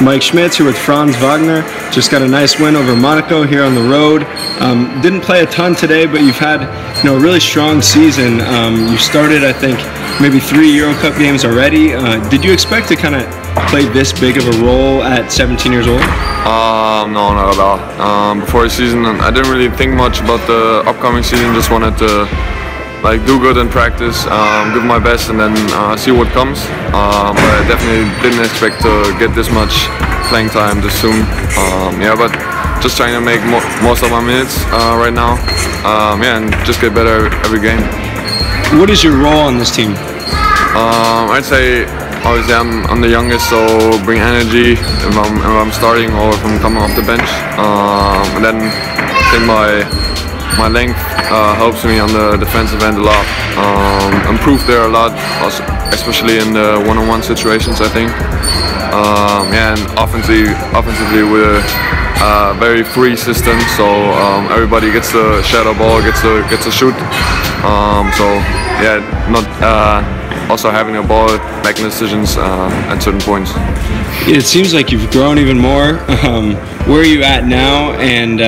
Mike Schmitz here with Franz Wagner. Just got a nice win over Monaco here on the road. Didn't play a ton today, but you've had a really strong season. You started, I think, maybe 3 Euro Cup games already. Did you expect to kind of play this big of a role at 17 years old? No, not at all. Before the season, I didn't really think much about the upcoming season. Just wanted to do good in practice, give my best, and then see what comes. But I definitely didn't expect to get this much playing time this soon. Yeah, but just trying to make most of my minutes right now. Yeah, and just get better every game. What is your role on this team? I'd say obviously I'm the youngest, so bring energy if I'm starting or if I'm coming off the bench. And then I think my length helps me on the defensive end a lot. Improved there a lot, also, especially in the one-on-one situations, I think. Yeah, and offensively we're a very free system, so everybody gets to share the ball, gets to shoot. So yeah, not also having a ball, making decisions at certain points. It seems like you've grown even more. Where are you at now, and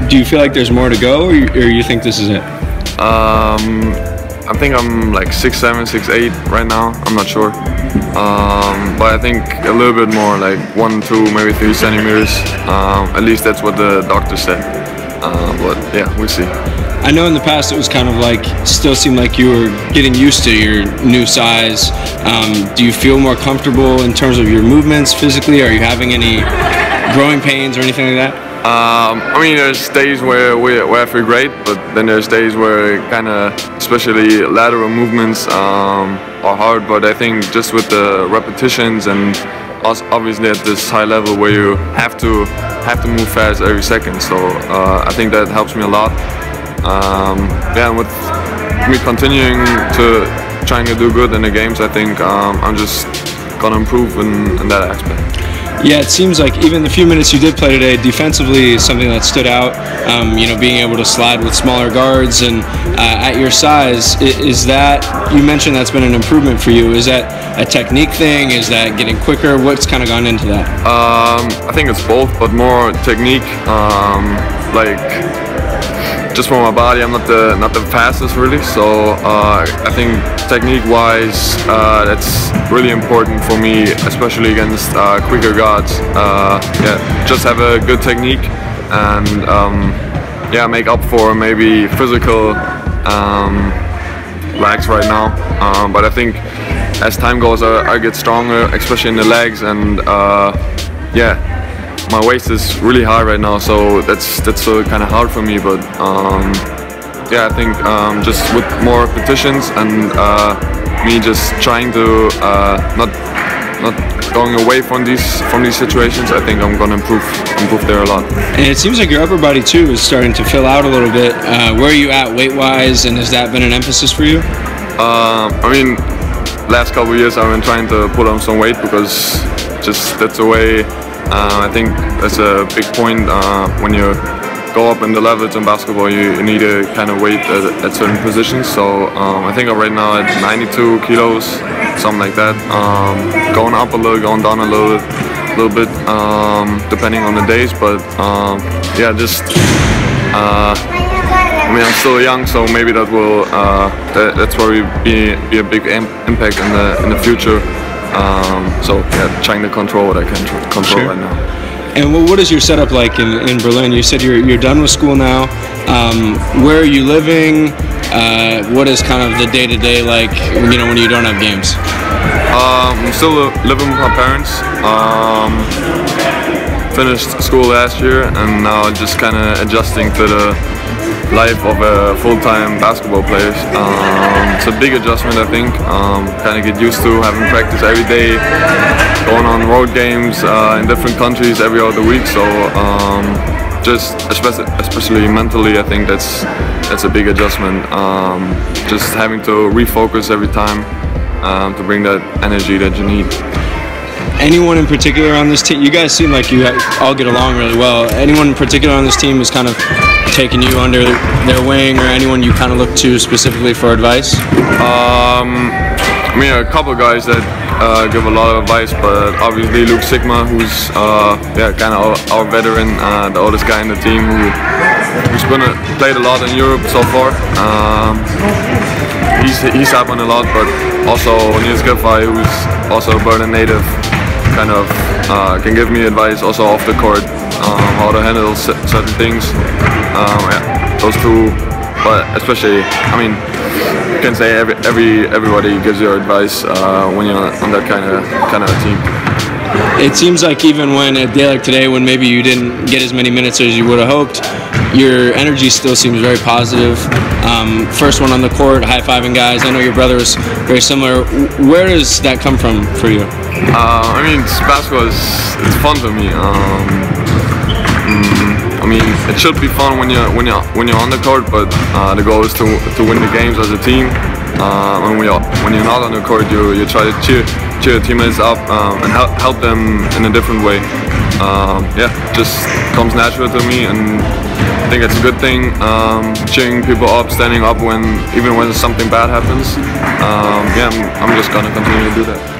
do you feel like there's more to go, or you think this is it? I think I'm like 6'7", 6'8" right now. I'm not sure, but I think a little bit more, like 1, 2, maybe 3 centimeters. At least that's what the doctor said. But yeah, we'll see. I know in the past it was kind of like, still seemed like you were getting used to your new size. Do you feel more comfortable in terms of your movements physically? Are you having any growing pains or anything like that? I mean, there's days where I feel great, but then there's days where kind of, especially lateral movements, are hard. But I think just with the repetitions and obviously at this high level where you have to move fast every second, so I think that helps me a lot. Yeah, and with me continuing to trying to do good in the games, I think I'm just gonna improve in that aspect. Yeah, it seems like even the few minutes you did play today, defensively is something that stood out. Being able to slide with smaller guards and at your size, is that, you mentioned that's been an improvement for you. Is that a technique thing? Is that getting quicker? What's kind of gone into that? I think it's both, but more technique. Just for my body, I'm not the fastest really, so I think technique-wise, that's really important for me, especially against quicker guards. Yeah, just have a good technique and yeah, make up for maybe physical lags right now. But I think as time goes, I get stronger, especially in the legs, and yeah. My waist is really high right now, so that's kind of hard for me. But yeah, I think just with more repetitions and me just trying to not going away from these situations, I think I'm gonna improve there a lot. And it seems like your upper body too is starting to fill out a little bit. Where are you at weight-wise, and has that been an emphasis for you? I mean, last couple of years I've been trying to put on some weight because just that's the way. I think that's a big point when you go up in the levels in basketball. You need to kind of wait at certain positions. So I think I'm right now at 92 kilos, something like that. Going up a little, going down a little bit, depending on the days. But yeah, just I mean, I'm still young, so maybe that will that's where we be a big impact in the future. So yeah, trying to control what I can control right now. And what is your setup like in Berlin? You said you're done with school now. Where are you living? What is kind of the day-to-day like? When you don't have games? I'm still living with my parents. Finished school last year, and now just kind of adjusting to the life of a full-time basketball player. It's a big adjustment, I think. Kind of get used to having practice every day, going on road games in different countries every other week. So just especially mentally, I think that's a big adjustment. Just having to refocus every time to bring that energy that you need. Anyone in particular on this team? You guys seem like you all get along really well. Anyone in particular on this team is kind of taking you under their wing, or anyone you kind of look to specifically for advice? I mean, a couple of guys that give a lot of advice, but obviously Luke Sigma, who's kind of our veteran, the oldest guy in the team, who's played a lot in Europe so far. He's happened a lot, but also Niels Giffey, who's also a Berlin native, kind of can give me advice also off the court, how to handle certain things. Those two, but especially, I mean, you can say everybody gives you advice when you're on that kind of team. It seems like even when a day like today, when maybe you didn't get as many minutes as you would have hoped, your energy still seems very positive. First one on the court, high-fiving guys. I know your brother is very similar. Where does that come from for you? I mean, basketball it's fun for me. I mean, it should be fun when you're on the court, but the goal is to win the games as a team. When you're not on the court, you try to cheer your teammates up and help them in a different way. Just comes natural to me, and I think it's a good thing. Cheering people up, standing up even when something bad happens. I'm just gonna continue to do that.